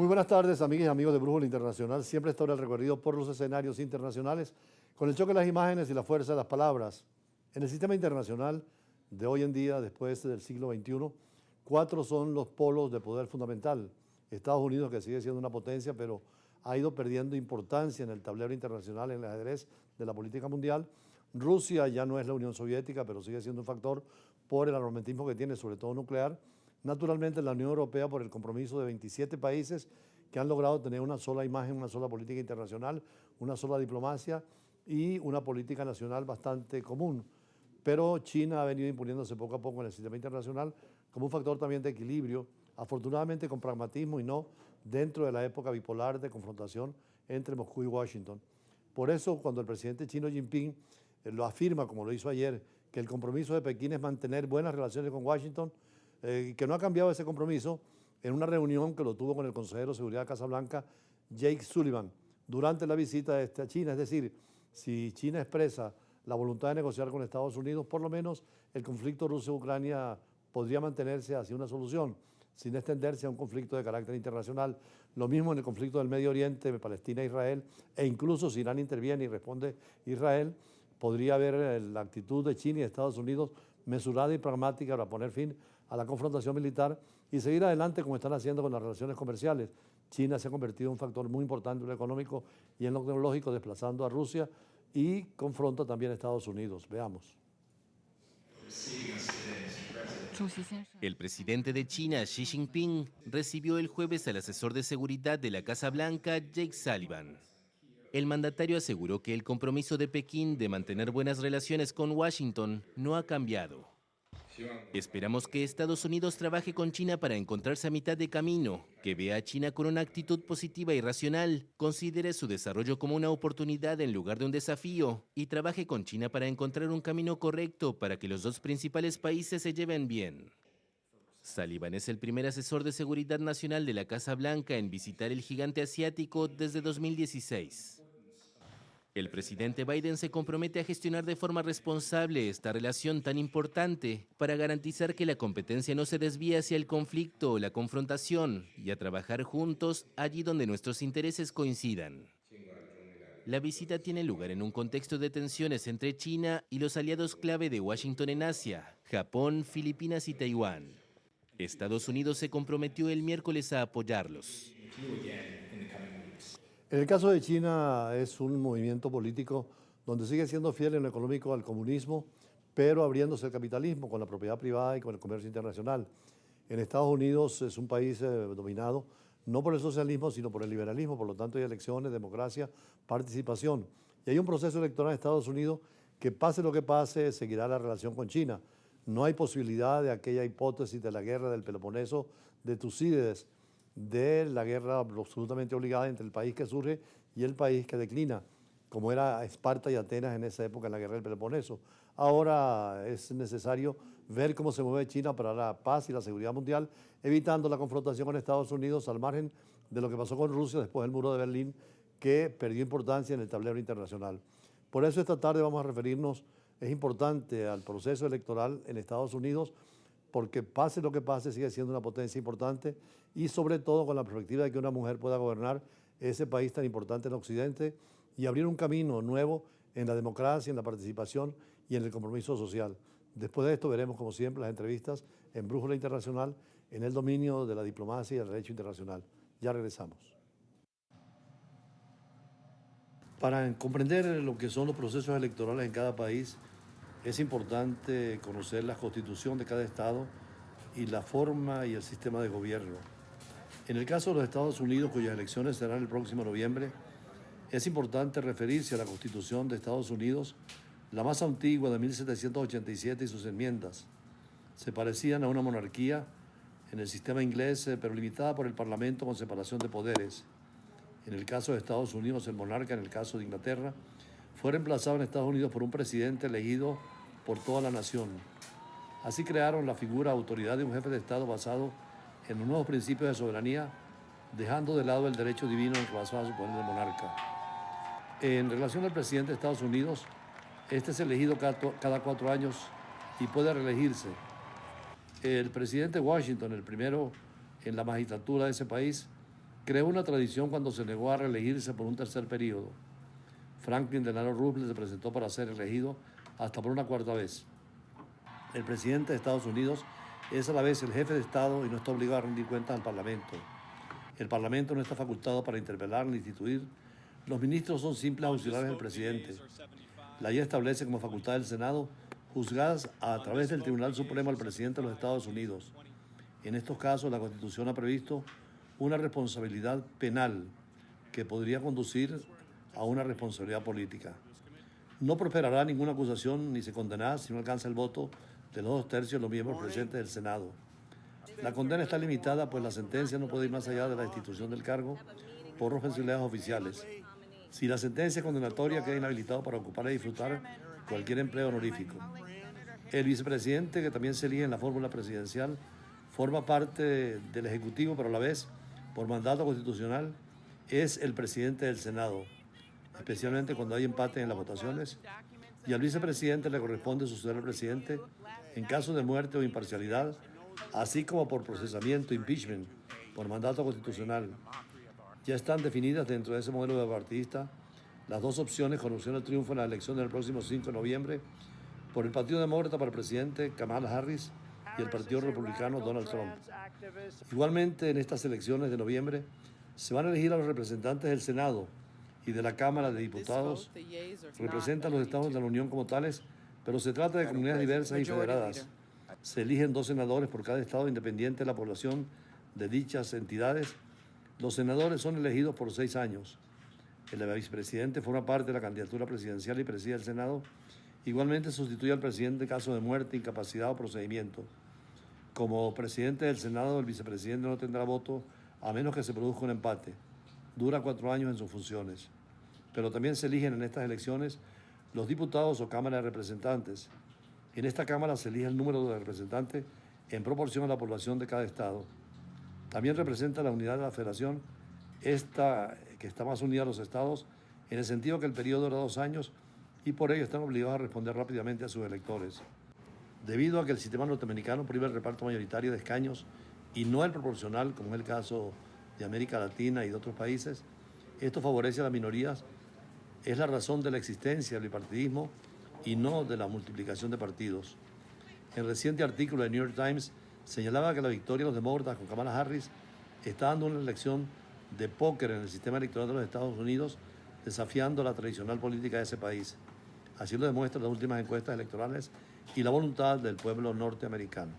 Muy buenas tardes, amigas y amigos de Brújula Internacional. Siempre está el recorrido por los escenarios internacionales con el choque de las imágenes y la fuerza de las palabras. En el sistema internacional de hoy en día, después del siglo XXI, 4 son los polos de poder fundamental. Estados Unidos, que sigue siendo una potencia, pero ha ido perdiendo importancia en el tablero internacional, en el ajedrez de la política mundial. Rusia ya no es la Unión Soviética, pero sigue siendo un factor por el armamentismo que tiene, sobre todo nuclear. Naturalmente, la Unión Europea, por el compromiso de 27 países que han logrado tener una sola imagen, una sola política internacional, una sola diplomacia y una política nacional bastante común. Pero China ha venido imponiéndose poco a poco en el sistema internacional como un factor también de equilibrio, afortunadamente con pragmatismo y no dentro de la época bipolar de confrontación entre Moscú y Washington. Por eso, cuando el presidente chino Jinping lo afirma, como lo hizo ayer, que el compromiso de Pekín es mantener buenas relaciones con Washington, que no ha cambiado ese compromiso, en una reunión que lo tuvo con el consejero de Seguridad de Casa Blanca, Jake Sullivan, durante la visita a China. Es decir, si China expresa la voluntad de negociar con Estados Unidos, por lo menos el conflicto Rusia-Ucrania podría mantenerse hacia una solución, sin extenderse a un conflicto de carácter internacional. Lo mismo en el conflicto del Medio Oriente, Palestina e Israel, e incluso si Irán interviene y responde Israel, podría haber la actitud de China y de Estados Unidos mesurada y pragmática para poner fin a la confrontación militar y seguir adelante como están haciendo con las relaciones comerciales. China se ha convertido en un factor muy importante en lo económico y en lo tecnológico, desplazando a Rusia y confronta también a Estados Unidos. Veamos. El presidente de China, Xi Jinping, recibió el jueves al asesor de seguridad de la Casa Blanca, Jake Sullivan. El mandatario aseguró que el compromiso de Pekín de mantener buenas relaciones con Washington no ha cambiado. Esperamos que Estados Unidos trabaje con China para encontrarse a mitad de camino, que vea a China con una actitud positiva y racional, considere su desarrollo como una oportunidad en lugar de un desafío y trabaje con China para encontrar un camino correcto para que los dos principales países se lleven bien. Sullivan es el primer asesor de seguridad nacional de la Casa Blanca en visitar el gigante asiático desde 2016. El presidente Biden se compromete a gestionar de forma responsable esta relación tan importante para garantizar que la competencia no se desvíe hacia el conflicto o la confrontación y a trabajar juntos allí donde nuestros intereses coincidan. La visita tiene lugar en un contexto de tensiones entre China y los aliados clave de Washington en Asia, Japón, Filipinas y Taiwán. Estados Unidos se comprometió el miércoles a apoyarlos. En el caso de China es un movimiento político donde sigue siendo fiel en lo económico al comunismo, pero abriéndose al capitalismo con la propiedad privada y con el comercio internacional. En Estados Unidos es un país dominado no por el socialismo, sino por el liberalismo, por lo tanto hay elecciones, democracia, participación. Y hay un proceso electoral en Estados Unidos que pase lo que pase, seguirá la relación con China. No hay posibilidad de aquella hipótesis de la guerra del Peloponeso de Tucídides, de la guerra absolutamente obligada entre el país que surge y el país que declina, como era Esparta y Atenas en esa época en la guerra del Peloponeso. Ahora es necesario ver cómo se mueve China para la paz y la seguridad mundial, evitando la confrontación con Estados Unidos al margen de lo que pasó con Rusia después del muro de Berlín, que perdió importancia en el tablero internacional. Por eso esta tarde vamos a referirnos, es importante, al proceso electoral en Estados Unidos, porque pase lo que pase sigue siendo una potencia importante y sobre todo con la perspectiva de que una mujer pueda gobernar ese país tan importante en Occidente y abrir un camino nuevo en la democracia, en la participación y en el compromiso social. Después de esto veremos, como siempre, las entrevistas en Brújula Internacional en el dominio de la diplomacia y el derecho internacional. Ya regresamos. Para comprender lo que son los procesos electorales en cada país, es importante conocer la constitución de cada estado y la forma y el sistema de gobierno. En el caso de los Estados Unidos, cuyas elecciones serán el próximo noviembre, es importante referirse a la Constitución de Estados Unidos, la más antigua de 1787 y sus enmiendas. Se parecían a una monarquía en el sistema inglés, pero limitada por el Parlamento con separación de poderes. En el caso de Estados Unidos, el monarca, en el caso de Inglaterra, fue reemplazado en Estados Unidos por un presidente elegido por toda la nación. Así crearon la figura autoridad de un jefe de Estado basado en los nuevos principios de soberanía, dejando de lado el derecho divino en el que basaba su poder de monarca. En relación al presidente de Estados Unidos, este es elegido cada 4 años y puede reelegirse. El presidente Washington, el primero en la magistratura de ese país, creó una tradición cuando se negó a reelegirse por un tercer periodo. Franklin Delano Roosevelt se presentó para ser elegido hasta por una cuarta vez. El presidente de Estados Unidos es a la vez el jefe de Estado y no está obligado a rendir cuentas al Parlamento. El Parlamento no está facultado para interpelar ni instituir. Los ministros son simples auxiliares del presidente. La ley establece como facultad del Senado juzgar a través del Tribunal Supremo al presidente de los Estados Unidos. En estos casos, la Constitución ha previsto una responsabilidad penal que podría conducir a una responsabilidad política. No prosperará ninguna acusación ni se condenará si no alcanza el voto de los 2/3 de los miembros presentes del Senado. La condena está limitada, pues la sentencia no puede ir más allá de la destitución del cargo por responsabilidades oficiales. Si la sentencia condenatoria queda inhabilitado para ocupar y disfrutar cualquier empleo honorífico. El vicepresidente, que también se elige en la fórmula presidencial, forma parte del Ejecutivo, pero a la vez, por mandato constitucional, es el presidente del Senado, especialmente cuando hay empate en las votaciones, y al vicepresidente le corresponde suceder al presidente en caso de muerte o imparcialidad, así como por procesamiento, impeachment, por mandato constitucional. Ya están definidas dentro de ese modelo de partidista las dos opciones con opción al triunfo en la elección del próximo 5 de noviembre por el Partido Demócrata para el presidente Kamala Harris y el Partido Republicano Donald Trump. Igualmente, en estas elecciones de noviembre se van a elegir a los representantes del Senado y de la Cámara de Diputados. Representan los estados de la Unión como tales, pero se trata de comunidades diversas y federadas. Se eligen 2 senadores por cada estado independiente de la población de dichas entidades. Los senadores son elegidos por 6 años. El vicepresidente forma parte de la candidatura presidencial y preside el Senado. Igualmente sustituye al presidente en caso de muerte, incapacidad o procedimiento. Como presidente del Senado, el vicepresidente no tendrá voto a menos que se produzca un empate. Dura 4 años en sus funciones. Pero también se eligen en estas elecciones los diputados o Cámara de Representantes. En esta Cámara se elige el número de representantes en proporción a la población de cada estado. También representa la unidad de la federación, esta que está más unida a los estados, en el sentido que el periodo dura 2 años y por ello están obligados a responder rápidamente a sus electores. Debido a que el sistema norteamericano prohíbe el reparto mayoritario de escaños y no el proporcional, como es el caso de América Latina y de otros países, esto favorece a las minorías. Es la razón de la existencia del bipartidismo y no de la multiplicación de partidos. El reciente artículo de New York Times señalaba que la victoria de los demócratas con Kamala Harris está dando una elección de póker en el sistema electoral de los Estados Unidos, desafiando la tradicional política de ese país. Así lo demuestran las últimas encuestas electorales y la voluntad del pueblo norteamericano.